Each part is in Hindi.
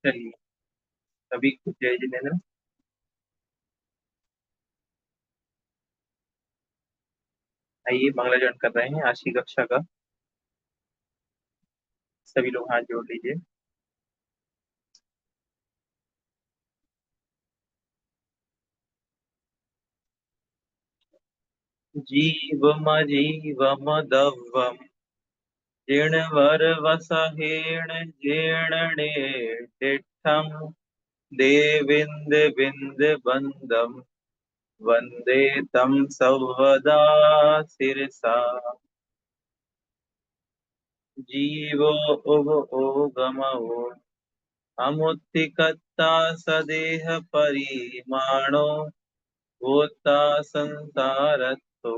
चलिए, सभी को जय जिनेंद्र। आइए, मंगलाचरण कर रहे हैं आज की कक्षा का। सभी लोग हाथ जोड़ लीजिए। जीवम जीवम दव्वम जिणवर वसहेण जीर्णने तिष्ठम् देविन्द विन्द बन्धम वन्दे तं सर्वदा शिरसा। जीवो उभ ओगमो अमुत्तिकर्ता सदेह परिमाणो भूता संसारतो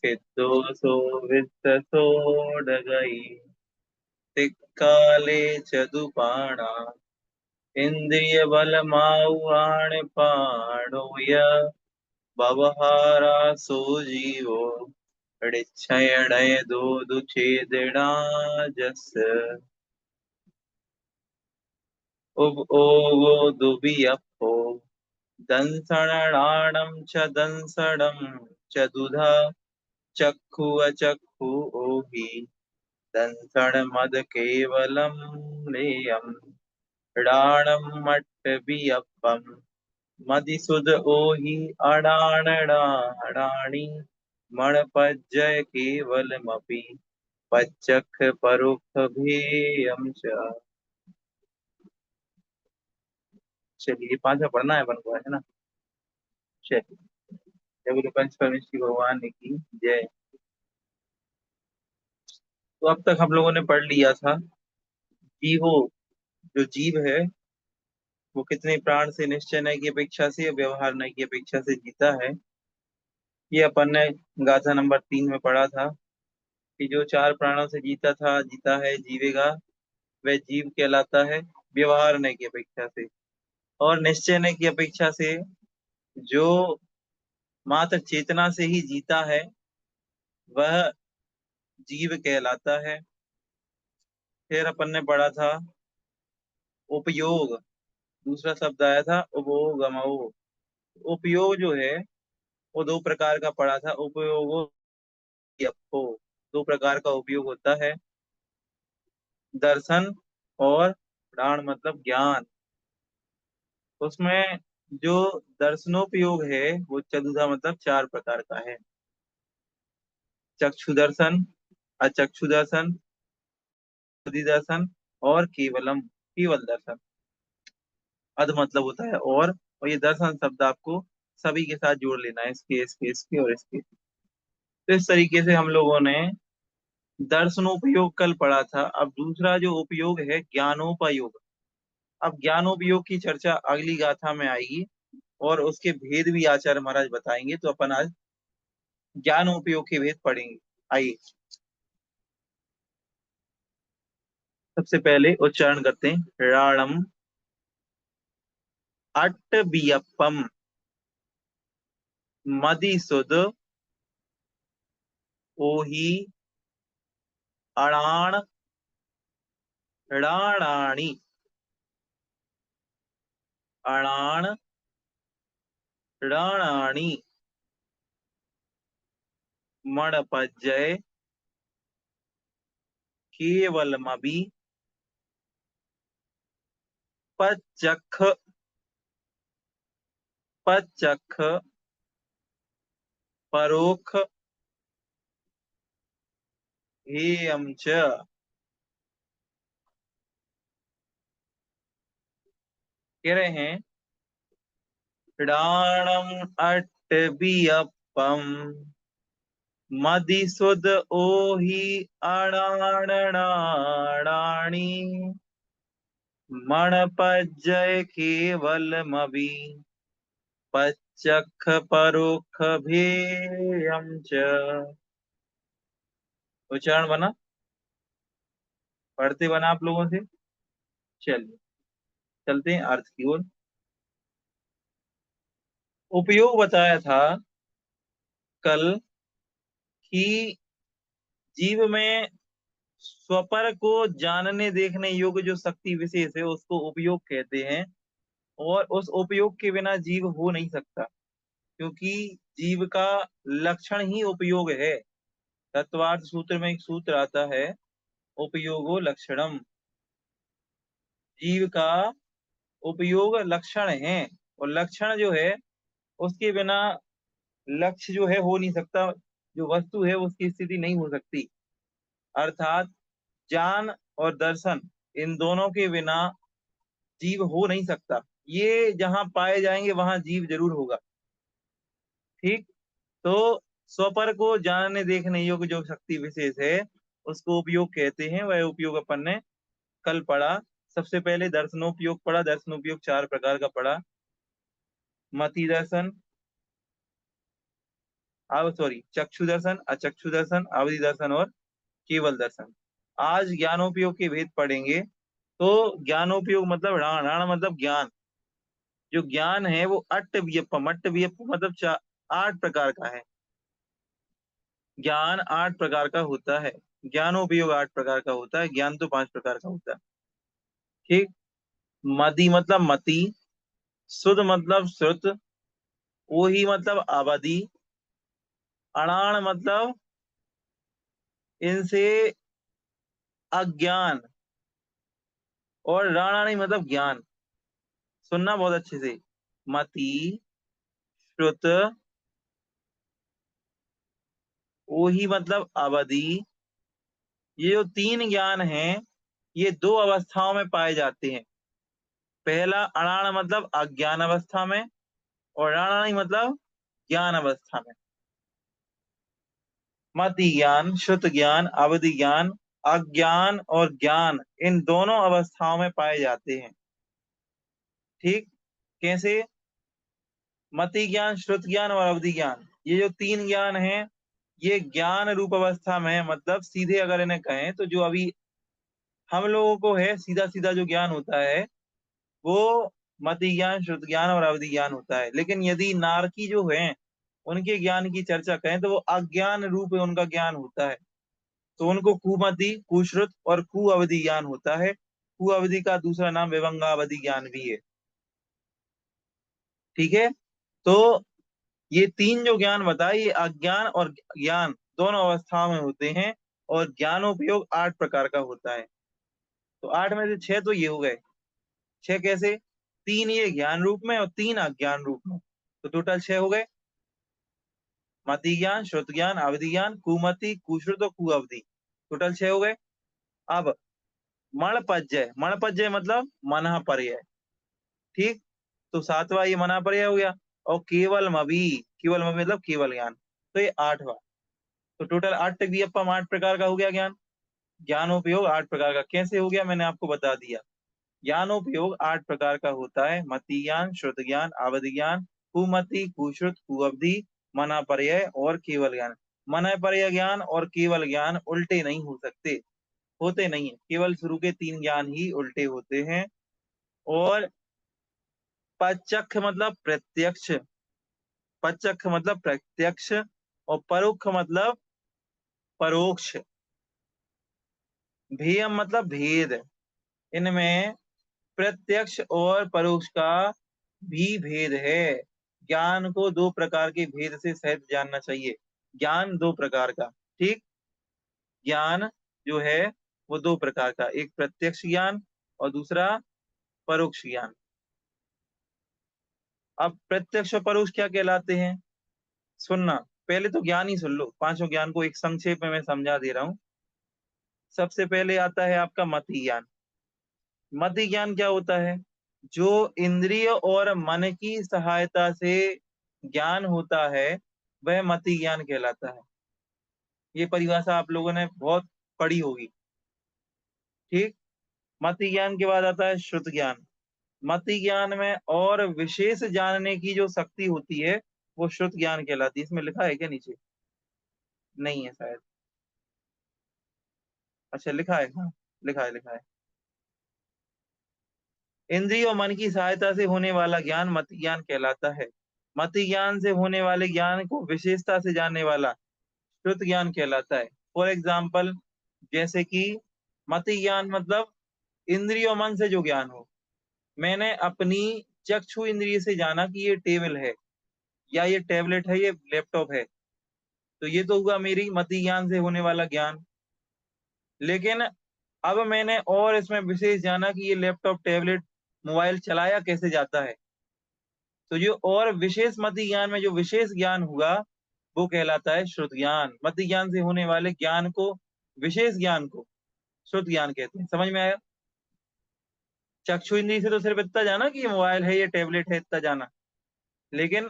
सिद्धोऽसो वित्तसोऽडगै तिक्काले च दुपाणा इन्द्रियबलमाहुवाणपाणो य भवहारासो जीवो ऋच्छयणय दोदुच्छेदना जस्य उप ओवो दुबियप्पो दंसणाणं च दंसणं च दुधा चक्षु अचक्षु ओहि दंसण मद केवलम नेयम डाणम मट्टबियप्पम मदिसुद ओहि अडाणडाणी मणपज्जय केवलमपि पच्चख परोक्ष भेयम च। चलिए, पांचवा पढ़ना है अपन को, है ना। चलिए, जय गुरु पंच परमेश्वरी भगवान की जय। तो अब तक हम लोगों ने पढ़ लिया था कि वो जो जीव है वो कितने प्राण से निश्चय नय की अपेक्षा से, व्यवहार नय की अपेक्षा से जीता है। ये अपन ने गाथा नंबर 3 में पढ़ा था कि जो चार प्राणों से जीता था, जीता है, जीवेगा, वह जीव कहलाता है व्यवहार नय की अपेक्षा से। और निश्चय नय की अपेक्षा से जो मात्र चेतना से ही जीता है वह जीव कहलाता है। फिर अपन ने पढ़ा था उपयोग, दूसरा शब्द आया था उपगमो। उपयोग जो है वो दो प्रकार का पढ़ा था। उपयोगो यप्पो, दो प्रकार का उपयोग होता है, दर्शन और प्राण मतलब ज्ञान। उसमें जो दर्शनोपयोग है वो चतुधा मतलब चार प्रकार का है। चक्षु दर्शन, अचक्षु दर्शन, बुद्धि दर्शन और केवलम केवल दर्शन। अध मतलब होता है और ये दर्शन शब्द आपको सभी के साथ जोड़ लेना है, इसके और इसके। तो इस तरीके से हम लोगों ने दर्शनोपयोग कल पढ़ा था। अब दूसरा जो उपयोग है ज्ञानोपयोग। अब ज्ञानोपयोग की चर्चा अगली गाथा में आएगी और उसके भेद भी आचार्य महाराज बताएंगे। तो अपन आज ज्ञानोपयोग के भेद पढ़ेंगे। आइए, सबसे पहले उच्चारण करते हैं राणम अट्टबियप्पम मदिसुद ओहि अणाण णाणाणि अणाण णाणाणि मणपज्जय केवलमभि पच्चख पच्चख परोक्ष हेयम च। कह रहे हैं णाणम अट्टबियप्पम मदिसुद ओहि अणाणाणाणि मणपज्जय केवलमभि पच्चख परोक्ष भेयम च। उच्चारण बना, पढ़ते बना आप लोगों से। चलिए, चलते हैं अर्थ की ओर। उपयोग बताया था कल कि जीव में स्वपर को जानने देखने योग्य जो शक्ति विशेष है उसको उपयोग कहते हैं। और उस उपयोग के बिना जीव हो नहीं सकता, क्योंकि जीव का लक्षण ही उपयोग है। तत्वार्थ सूत्र में एक सूत्र आता है, उपयोगो लक्षणम। जीव का उपयोग लक्षण है, और लक्षण जो है उसके बिना लक्ष्य जो है हो नहीं सकता, जो वस्तु है उसकी स्थिति नहीं हो सकती। अर्थात ज्ञान और दर्शन, इन दोनों के बिना जीव हो नहीं सकता। ये जहां पाए जाएंगे वहां जीव जरूर होगा। ठीक। तो स्वपर को जानने देखने योग्य जो शक्ति विशेष है उसको उपयोग कहते हैं। वह उपयोग अपन ने कल पढ़ा। सबसे पहले दर्शनोपयोग पढ़ा। दर्शनोपयोग चार प्रकार का पढ़ा। मति दर्शन, अब सॉरी चक्षु दर्शन, अचक्षु दर्शन, अवधि दर्शन और केवल दर्शन। आज ज्ञानोपयोग के भेद पढ़ेंगे। तो ज्ञानोपयोग मतलब राण, राण मतलब ज्ञान। जो ज्ञान है वो अट्ट वियप्पम मतलब 8 प्रकार का है। ज्ञान 8 प्रकार का होता है। ज्ञानोपयोग 8 प्रकार का होता है, ज्ञान तो 5 प्रकार का होता है। ठीक। मदि मतलब मति, सुध मतलब श्रुत, ओही मतलब आबादी, अणाण मतलब इनसे अज्ञान, और राणानी मतलब ज्ञान। सुनना बहुत अच्छे से। मति, श्रुत, ओही मतलब अवधि, ये जो 3 ज्ञान हैं ये 2 अवस्थाओं में पाए जाते हैं। पहला अणाण मतलब अज्ञान अवस्था में, और राणानी मतलब ज्ञान अवस्था में। मति ज्ञान, श्रुत ज्ञान, अवधि ज्ञान, अज्ञान और ज्ञान, इन दोनों अवस्थाओं में पाए जाते हैं। ठीक। कैसे? मति ज्ञान, श्रुत ज्ञान और अवधि ज्ञान, ये जो 3 ज्ञान हैं ये ज्ञान रूप अवस्था में है। मतलब सीधे अगर इन्हें कहें तो जो अभी हम लोगों को है सीधा सीधा जो ज्ञान होता है वो मति ज्ञान, श्रुत ज्ञान और अवधि ज्ञान होता है। लेकिन यदि नारकी जो है उनके ज्ञान की चर्चा करें तो वो अज्ञान रूप उनका ज्ञान होता है। तो उनको कुमति, कुश्रुत और कु अवधि ज्ञान होता है। कु अवधि का दूसरा नाम विभंगावधि ज्ञान भी है। ठीक है। तो ये 3 जो ज्ञान बताए ये अज्ञान और ज्ञान दोनों अवस्थाओं में होते हैं। और ज्ञानोपयोग 8 प्रकार का होता है। तो 8 में से 6 तो ये हो गए। 6 कैसे? 3 ये ज्ञान रूप में और 3 अज्ञान रूप में, तो टोटल 6 हो गए। मति ज्ञान, श्रुत ज्ञान, अवधि ज्ञान, कुमति, कुश्रुत और कुअवधि, टोटल 6 हो गए। अब मणपज्जय, मणपज्जय मतलब मनः पर्यय। ठीक। तो 7वां ये मना पर्याय हो गया। और केवल मवी, केवल मवी मतलब केवल ज्ञान, तो ये 8वां। तो टोटल 8 भी अपम 8 प्रकार का हो गया ज्ञान। ज्ञानोपयोग 8 प्रकार का कैसे हो गया मैंने आपको बता दिया। ज्ञानोपयोग 8 प्रकार का होता है। मति ज्ञान, श्रुत ज्ञान, अवधि ज्ञान, कुमति, कुश्रुत, कुअवधि, मना पर्याय और केवल ज्ञान। मना पर्याय ज्ञान और केवल ज्ञान उल्टे नहीं हो सकते, होते नहीं है। केवल शुरू के 3 ज्ञान ही उल्टे होते हैं। और पचक्ष मतलब प्रत्यक्ष, पचक्ष मतलब प्रत्यक्ष, और परोक्ष मतलब परोक्ष। भेयम मतलब भेद। इनमें प्रत्यक्ष और परोक्ष का भी भेद है। ज्ञान को 2 प्रकार के भेद से सहित जानना चाहिए। ज्ञान 2 प्रकार का। ठीक। ज्ञान जो है वो 2 प्रकार का, एक प्रत्यक्ष ज्ञान और दूसरा परोक्ष ज्ञान। अब प्रत्यक्ष और परोक्ष क्या कहलाते हैं सुनना। पहले तो ज्ञान ही सुन लो, 5 ज्ञान को एक संक्षेप में मैं समझा दे रहा हूं। सबसे पहले आता है आपका मति ज्ञान। मति ज्ञान क्या होता है? जो इंद्रिय और मन की सहायता से ज्ञान होता है वह मति ज्ञान कहलाता है। ये परिभाषा आप लोगों ने बहुत पढ़ी होगी। ठीक। मति ज्ञान के बाद आता है श्रुत ज्ञान। मति ज्ञान में और विशेष जानने की जो शक्ति होती है वो श्रुत ज्ञान कहलाती है। इसमें लिखा है क्या नीचे? नहीं है शायद। अच्छा लिखा है, हाँ लिखा है, लिखा है। इंद्रिय और मन की सहायता से होने वाला ज्ञान मति ज्ञान कहलाता है। मति ज्ञान से होने वाले ज्ञान को विशेषता से जानने वाला श्रुत ज्ञान कहलाता है। फॉर एग्जाम्पल, जैसे कि मति ज्ञान मतलब इंद्रिय और मन से जो ज्ञान हो। मैंने अपनी चक्षु इंद्रिय से जाना कि ये टेबल है, या ये टैबलेट है, ये लैपटॉप है, तो ये तो हुआ मेरी मति ज्ञान से होने वाला ज्ञान। लेकिन अब मैंने और इसमें विशेष जाना कि ये लैपटॉप, टैबलेट, मोबाइल चलाया कैसे जाता है, तो जो और विशेष मति ज्ञान में जो विशेष ज्ञान हुआ वो कहलाता है श्रुत ज्ञान। मति ज्ञान से होने वाले ज्ञान को, विशेष ज्ञान को श्रुत ज्ञान कहते हैं। समझ में आया? चक्षु इंद्रिय से तो सिर्फ इतना जाना कि ये मोबाइल है, ये टैबलेट है, इतना जाना। लेकिन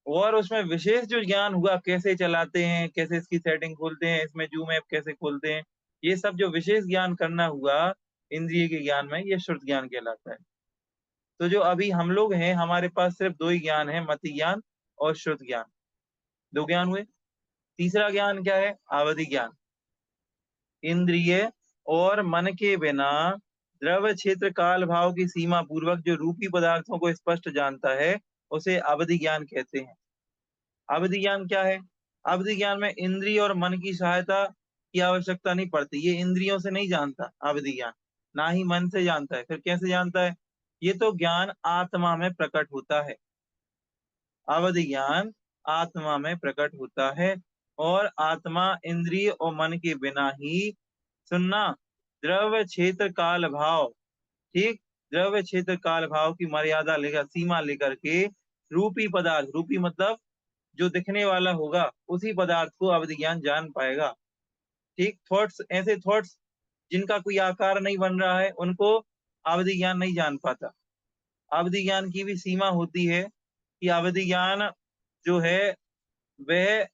और उसमें विशेष जो ज्ञान हुआ, कैसे चलाते हैं, कैसे इसकी सेटिंग खोलते हैं, इसमें जूम ऐप कैसे खोलते हैं, ये सब जो विशेष ज्ञान करना हुआ इंद्रिय के ज्ञान में, ये श्रुत ज्ञान कहलाता है। तो जो अभी हम लोग हैं, हमारे पास सिर्फ दो ही ज्ञान है, मति ज्ञान और श्रुत ज्ञान। दो ज्ञान हुए। तीसरा ज्ञान क्या है? आवधि ज्ञान। इंद्रिय और मन के बिना द्रव्य क्षेत्र काल भाव की सीमा पूर्वक जो रूपी पदार्थों को स्पष्ट जानता है, उसे अवधि ज्ञान कहते हैं। अवधि ज्ञान क्या है? अवधि ज्ञान में इंद्रिय और मन की सहायता की आवश्यकता नहीं पड़ती। ये इंद्रियों से नहीं जानता अवधि ज्ञान, ना ही मन से जानता है। फिर कैसे जानता है? ये तो ज्ञान आत्मा में प्रकट होता है। अवधि ज्ञान आत्मा में प्रकट होता है, और आत्मा इंद्रिय और मन के बिना ही, सुनना, द्रव्य क्षेत्र काल भाव, ठीक, द्रव्य क्षेत्र काल भाव की मर्यादा लेकर, सीमा लेकर के रूपी पदार्थ, रूपी मतलब जो दिखने वाला होगा, उसी पदार्थ को अवधि ज्ञान जान पाएगा। ठीक, थॉट्स, ऐसे थॉट्स जिनका कोई आकार नहीं बन रहा है, उनको अवधि ज्ञान नहीं जान पाता। अवधि ज्ञान की भी सीमा होती है कि अवधि ज्ञान जो है वह,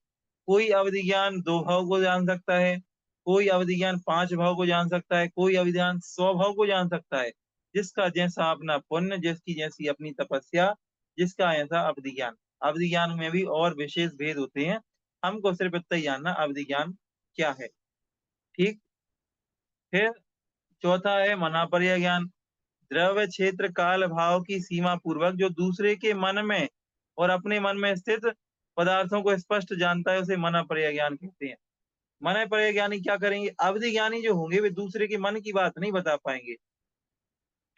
कोई अवधि ज्ञान दो भाव को जान सकता है, कोई अवधि ज्ञान पांच भाव को जान सकता है, कोई अवधि ज्ञान सौ भाव को जान सकता है। जिसका जैसा अपना पुण्य, जिसकी जैसी अपनी तपस्या, जिसका ऐसा अवधि ज्ञान। अवधि ज्ञान में भी और विशेष भेद होते हैं, हमको सिर्फ इतना ही जानना अवधि ज्ञान क्या है। ठीक। फिर चौथा है मनापर्य ज्ञान। द्रव्य क्षेत्र काल भाव की सीमा पूर्वक जो दूसरे के मन में और अपने मन में स्थित पदार्थों को स्पष्ट जानता है, उसे मनापर्य ज्ञान कहते हैं। मनःपर्य ज्ञानी क्या करेंगे? अवधि ज्ञानी जो होंगे वे दूसरे के मन की बात नहीं बता पाएंगे।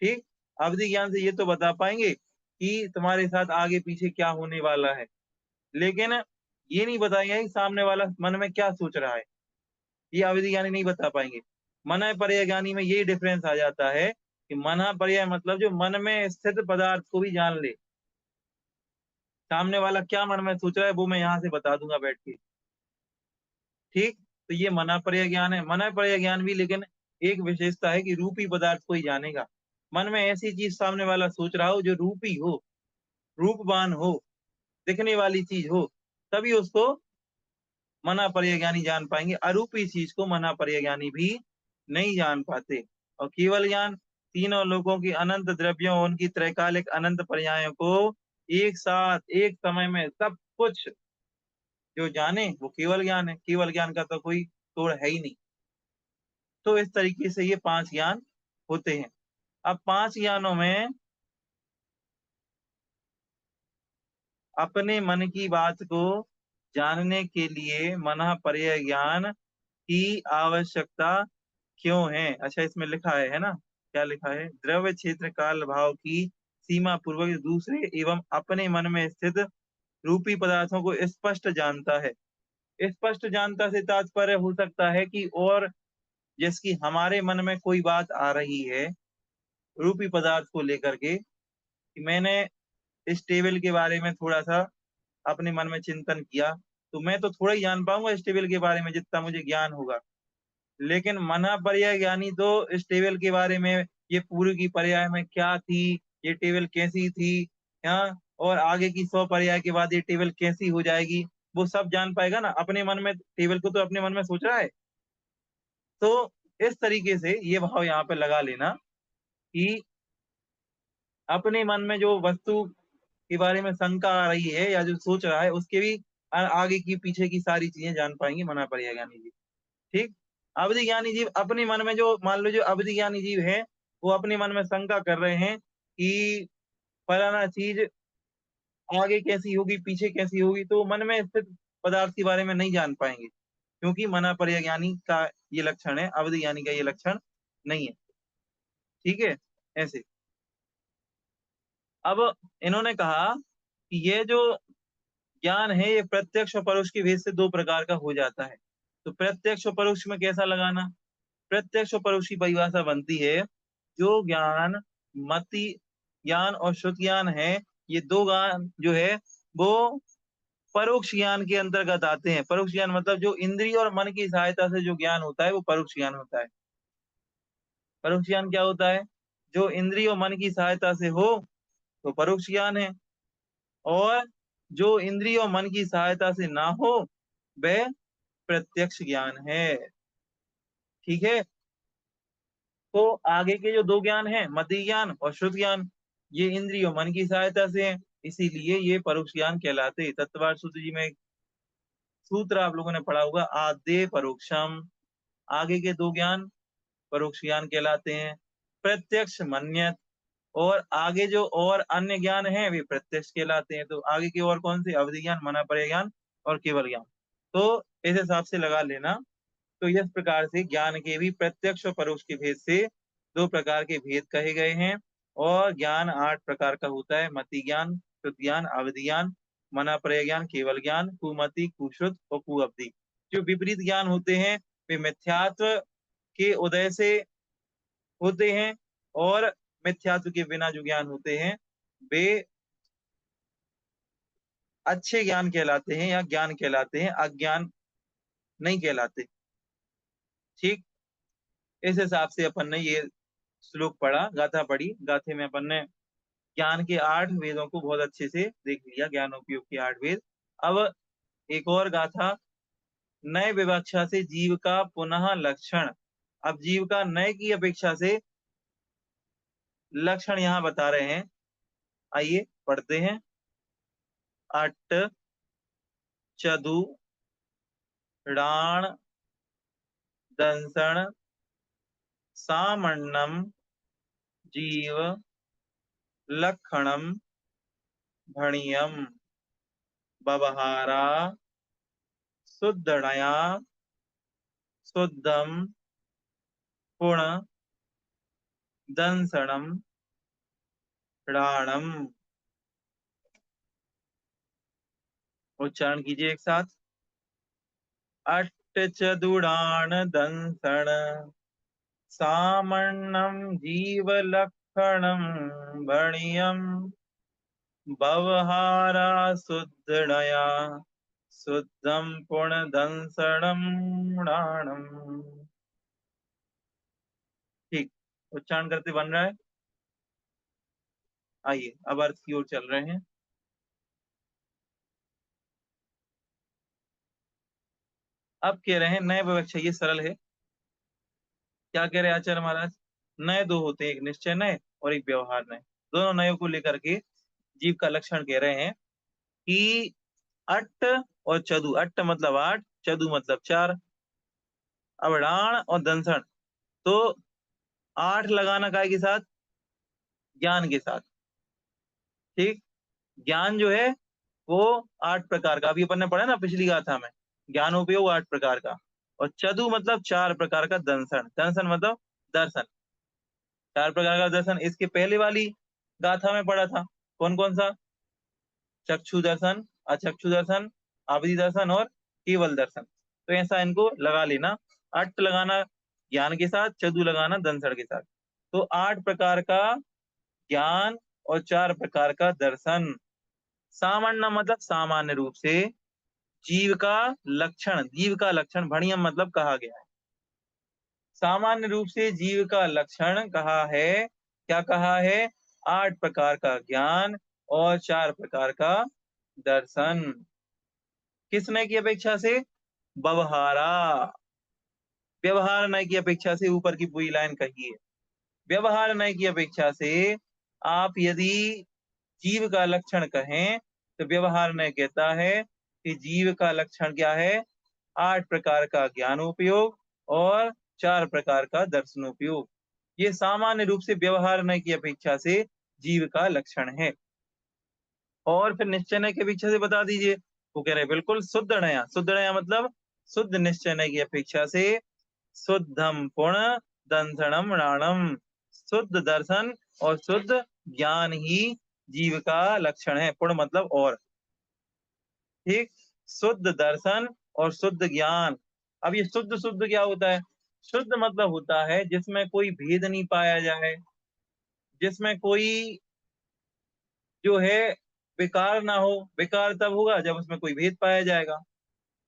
ठीक। अवधि ज्ञान से ये तो बता पाएंगे कि तुम्हारे साथ आगे पीछे क्या होने वाला है, लेकिन ये नहीं बताएंगे कि सामने वाला मन में क्या सोच रहा है। ये अवधि ज्ञानी नहीं बता पाएंगे। मनःपर्य ज्ञानी में यही डिफरेंस आ जाता है कि मनःपर्य मतलब जो मन में स्थित पदार्थ को भी जान ले। सामने वाला क्या मन में सोच रहा है वो मैं यहाँ से बता दूंगा बैठ के। ठीक। तो ये मनापर्य ज्ञान है। मनापर्य ज्ञान भी लेकिन एक विशेषता है कि रूपी पदार्थ को ही जानेगा। मन में ऐसी चीज सामने वाला सोच रहा हो जो रूपी हो, रूपवान हो, दिखने वाली चीज हो, तभी उसको मनापर्य ज्ञानी जान पाएंगे। अरूपी चीज को मनापर्य ज्ञानी भी नहीं जान पाते। और केवल ज्ञान तीनों लोगों की अनंत द्रव्यों, उनकी त्रैकालिक अनंत पर्यायों को एक साथ एक समय में सब कुछ जो जाने, वो केवल ज्ञान है। केवल ज्ञान का तो कोई तोड़ है ही नहीं। तो इस तरीके से ये पांच ज्ञान होते हैं। अब पांच ज्ञानों में अपने मन की बात को जानने के लिए मनःपर्य ज्ञान की आवश्यकता क्यों है? अच्छा, इसमें लिखा है ना, क्या लिखा है? द्रव्य क्षेत्र काल भाव की सीमा पूर्वक दूसरे एवं अपने मन में स्थित रूपी पदार्थों को स्पष्ट जानता है। स्पष्ट जानता से तात्पर्य हो सकता है कि, और जिसकी हमारे मन में कोई बात आ रही है रूपी पदार्थ को लेकर के, कि मैंने इस टेबल के बारे में थोड़ा सा अपने मन में चिंतन किया, तो मैं तो थोड़ा ही जान पाऊंगा इस टेबल के बारे में जितना मुझे ज्ञान होगा। लेकिन मना पर्याय ज्ञानी तो इस टेबल के बारे में, ये पूरी की पर्याय में क्या थी, ये टेबल कैसी थी, हाँ, और आगे की 100 पर्याय के बाद ये टेबल कैसी हो जाएगी, वो सब जान पाएगा ना। अपने मन में टेबल को तो अपने मन में सोच रहा है। तो इस तरीके से ये भाव यहाँ पे लगा लेना कि अपने मन में जो वस्तु के बारे में शंका आ रही है या जो सोच रहा है, उसके भी आगे की पीछे की सारी चीजें जान पाएंगे मना पर्याय ज्ञानी जीव। ठीक। अवधि ज्ञानी जीव अपने मन में जो, मान लो जो अवधि ज्ञानी जीव है, वो अपने मन में शंका कर रहे हैं कि फलाना चीज आगे कैसी होगी, पीछे कैसी होगी, तो मन में स्थित पदार्थ के बारे में नहीं जान पाएंगे। क्योंकि मना पर ज्ञानी का ये लक्षण है, अवधि ज्ञानी का ये लक्षण नहीं है। ठीक है, ऐसे। अब इन्होंने कहा कि ये जो ज्ञान है ये प्रत्यक्ष और परोक्ष के भेद से दो प्रकार का हो जाता है। तो प्रत्यक्ष और परोक्ष में कैसा लगाना? प्रत्यक्ष और परोक्ष की परिभाषा बनती है, जो ज्ञान मति ज्ञान और श्रुति ज्ञान है, ये दो ज्ञान जो है वो परोक्ष ज्ञान के अंतर्गत आते हैं। परोक्ष ज्ञान मतलब जो इंद्रिय और मन की सहायता से जो ज्ञान होता है वो परोक्ष ज्ञान होता है। परोक्ष ज्ञान क्या होता है? जो इंद्रिय और मन की सहायता से हो तो परोक्ष ज्ञान है, और जो इंद्रिय और मन की सहायता से ना हो वह प्रत्यक्ष ज्ञान है। ठीक है, तो आगे के जो दो ज्ञान हैं, मति ज्ञान और श्रुत ज्ञान, ये इंद्रिय और मन की सहायता से हैं, इसीलिए ये परोक्ष ज्ञान कहलाते हैं। तत्ववाद सूत्र जी में एक सूत्र आप लोगों ने पढ़ा होगा, आद्य परोक्षम। आगे के दो ज्ञान परोक्ष ज्ञान कहलाते हैं, प्रत्यक्ष मन्यत। और आगे जो और अन्य ज्ञान हैं वे प्रत्यक्ष कहलाते हैं। तो आगे के और कौन से? अवधि ज्ञान, मना पर ज्ञान और केवल ज्ञान। तो इस हिसाब से लगा लेना। तो इस प्रकार से ज्ञान के भी प्रत्यक्ष और परोक्ष के भेद से दो प्रकार के भेद कहे गए हैं। और ज्ञान 8 प्रकार का होता है, मति ज्ञान, श्रुत ज्ञान, अवधि ज्ञान, मना पर ज्ञान, केवल ज्ञान, कुमति, कुश्रुत और कुअवधि। जो विपरीत ज्ञान होते हैं वे मिथ्यात्व के उदय से होते हैं, और मिथ्यात्व के बिना जो ज्ञान होते हैं वे अच्छे ज्ञान कहलाते हैं या ज्ञान कहलाते हैं, अज्ञान नहीं कहलाते। ठीक, इस हिसाब से अपन ने ये श्लोक पढ़ा, गाथा पढ़ी। गाथे में अपन ने ज्ञान के 8 वेदों को बहुत अच्छे से देख लिया, ज्ञानोपयोग के 8 वेद। अब एक और गाथा, नए विवक्षा से जीव का पुनः लक्षण। अब जीव का नए की अपेक्षा से लक्षण यहाँ बता रहे हैं, आइए पढ़ते हैं। अट्ट चदु णाण दंसण सामण्णम जीव लक्षणम भणियम बवहारा शुद्धणया शुद्धम पुण दंसणम णाणम। उच्चारण कीजिए एक साथ। अट्ट चदुडान दंसण सामण्णम जीव लक्षणम भणियम बवहारा शुद्धणया शुद्धम पुणदंसणम णाणम। ठीक, उच्चारण करते बन रहा है। आइए अब अर्थ की ओर चल रहे हैं। अब कह रहे हैं नए विवक्षा, ये सरल है। क्या कह रहे हैं आचार्य महाराज? नए दो होते हैं, एक निश्चय नय और एक व्यवहार नय। दोनों नयों को लेकर के जीव का लक्षण कह रहे हैं कि अट्ट और चदु, अट्ट मतलब 8, चदु मतलब 4। अब णाण और दंसण, तो 8 लगाना काय के साथ? ज्ञान के साथ। ठीक, ज्ञान जो है वो 8 प्रकार का, अभी अपन ने पढ़ा ना पिछली गाथा में, ज्ञान उपयोग 8 प्रकार का। और चदु मतलब 4 प्रकार का दंसण, दंसण मतलब दर्शन, 4 प्रकार का दर्शन। इसके पहले वाली गाथा में पढ़ा था, कौन कौन सा? चक्षु दर्शन, अचक्षु दर्शन, अवधि दर्शन और केवल दर्शन। तो ऐसा इनको लगा लेना, अट्ट लगाना ज्ञान के साथ, चदु लगाना दंसण के साथ। तो 8 प्रकार का ज्ञान और 4 प्रकार का दर्शन। सामान्य मतलब सामान्य रूप से, जीव का लक्षण, जीव का लक्षण, भणियम मतलब कहा गया है। सामान्य रूप से जीव का लक्षण कहा है, क्या कहा है? 8 प्रकार का ज्ञान और 4 प्रकार का दर्शन। किसने की अपेक्षा से? व्यवहारा, व्यवहार नय की अपेक्षा से। ऊपर की पूरी लाइन कही है, व्यवहार नय की अपेक्षा से। आप यदि जीव का लक्षण कहें तो व्यवहार नय कहता है कि जीव का लक्षण क्या है? 8 प्रकार का ज्ञानोपयोग और 4 प्रकार का दर्शनोपयोग। ये सामान्य रूप से व्यवहार नय की अपेक्षा से जीव का लक्षण है। और फिर निश्चय नय की अपेक्षा से बता दीजिए। वो कह रहे बिल्कुल शुद्ध नया, शुद्ध नया मतलब शुद्ध निश्चय की अपेक्षा से शुद्धम पुण्य दंसनम राणम। शुद्ध दर्शन और शुद्ध ज्ञान ही जीव का लक्षण है। पुण्य मतलब और, ठीक। शुद्ध दर्शन और शुद्ध ज्ञान। अब ये शुद्ध शुद्ध क्या होता है? शुद्ध मतलब होता है जिसमें कोई भेद नहीं पाया जाए, जिसमें कोई जो है विकार ना हो। विकार तब होगा जब उसमें कोई भेद पाया जाएगा।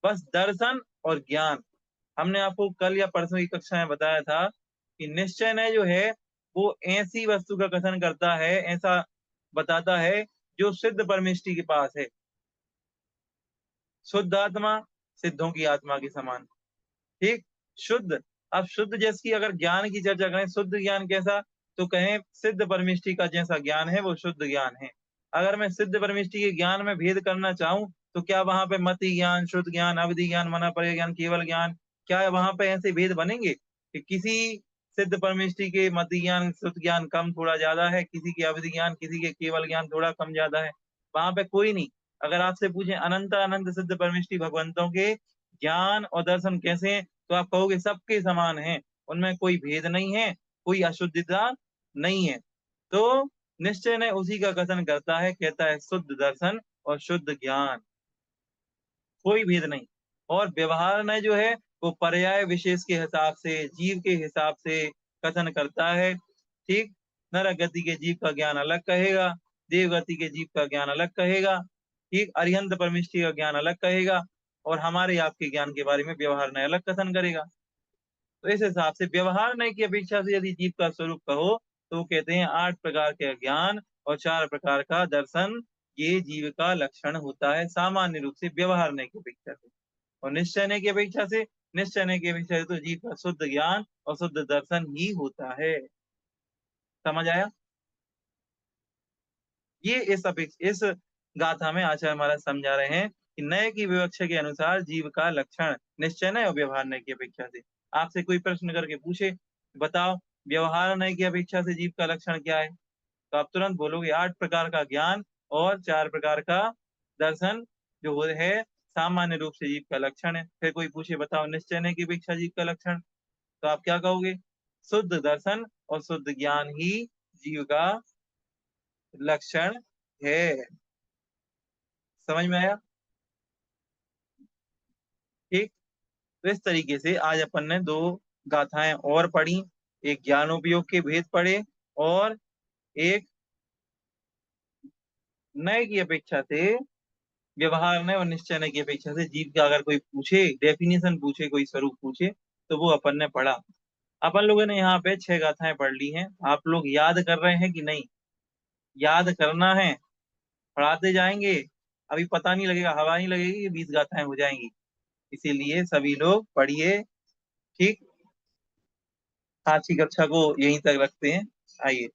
बस दर्शन और ज्ञान। हमने आपको कल या परसों की कक्षा में बताया था कि निश्चय जो है वो ऐसी वस्तु का कथन करता है, ऐसा बताता है जो सिद्ध परमेष्टि के पास है। शुद्ध आत्मा सिद्धों की आत्मा के समान, ठीक। शुद्ध, अब शुद्ध जैसी अगर ज्ञान की चर्चा करें, शुद्ध ज्ञान कैसा, तो कहें सिद्ध परमिष्टि का जैसा ज्ञान है वो शुद्ध ज्ञान है। अगर मैं सिद्ध परमिष्टि के ज्ञान में भेद करना चाहूं तो क्या वहां पे मति ज्ञान, शुद्ध ज्ञान, अवधि ज्ञान, मना पर ज्ञान, केवल ज्ञान, क्या वहां पे ऐसे भेद बनेंगे कि किसी सिद्ध परमिष्टि के मति ज्ञान शुद्ध ज्ञान कम थोड़ा ज्यादा है, किसी के अवधि ज्ञान, किसी के केवल ज्ञान थोड़ा कम ज्यादा है? वहां पे कोई नहीं। अगर आपसे पूछे अनंत अनंत सिद्ध परमिष्टि भगवंतों के ज्ञान और दर्शन कैसे हैं, तो आप कहोगे सबके समान हैं, उनमें कोई भेद नहीं है, कोई अशुद्धता नहीं है। तो निश्चय ने उसी का कथन करता है, कहता है शुद्ध दर्शन और शुद्ध ज्ञान, कोई भेद नहीं। और व्यवहार ने जो है वो पर्याय विशेष के हिसाब से, जीव के हिसाब से कथन करता है, ठीक। नर गति के जीव का ज्ञान अलग कहेगा, देव गति के जीव का ज्ञान अलग कहेगा, ठीक। अरिहंत परमिष्टि का ज्ञान अलग कहेगा, और हमारे आपके ज्ञान के बारे में व्यवहार ने अलग कथन करेगा। तो इस हिसाब से व्यवहार नहीं की अपेक्षा से यदि जीव का स्वरूप कहो तो वो कहते हैं 8 प्रकार के ज्ञान और 4 प्रकार का दर्शन, ये जीव का लक्षण होता है सामान्य रूप से व्यवहार नहीं की अपेक्षा से। और निश्चय नहीं की अपेक्षा से, निश्चय नहीं की अपेक्षा से तो जीव का शुद्ध ज्ञान और शुद्ध दर्शन ही होता है। समझ आया? ये इस गाथा में आचार्य महाराज समझा रहे हैं कि नय की विवक्षा के अनुसार जीव का लक्षण निश्चय नय और व्यवहार नय की अपेक्षा से। आपसे कोई प्रश्न करके पूछे, बताओ व्यवहार नय की अपेक्षा से जीव का लक्षण क्या है, तो आप तुरंत बोलोगे 8 प्रकार का ज्ञान और 4 प्रकार का दर्शन जो है सामान्य रूप से जीव का लक्षण है। फिर कोई पूछे बताओ निश्चय नय की अपेक्षा जीव का लक्षण, तो आप क्या कहोगे? शुद्ध दर्शन और शुद्ध ज्ञान ही जीव का लक्षण है। समझ में आया? ठीक। तो इस तरीके से आज अपन ने 2 गाथाएं और पढ़ी, एक ज्ञानोपयोग के भेद पढ़े और एक नय की अपेक्षा से व्यवहार नय और निश्चय नय की अपेक्षा से जीव का अगर कोई पूछे, डेफिनेशन पूछे, कोई स्वरूप पूछे, तो वो अपन ने पढ़ा। अपन लोगों ने यहाँ पे 6 गाथाएं पढ़ ली हैं। आप लोग याद कर रहे हैं कि नहीं? याद करना है, पढ़ाते जाएंगे, अभी पता नहीं लगेगा, हवा नहीं लगेगी कि 20 गाथाएं हो जाएंगी। इसीलिए सभी लोग पढ़िए, ठीक। आज की कक्षा को यहीं तक रखते हैं। आइए।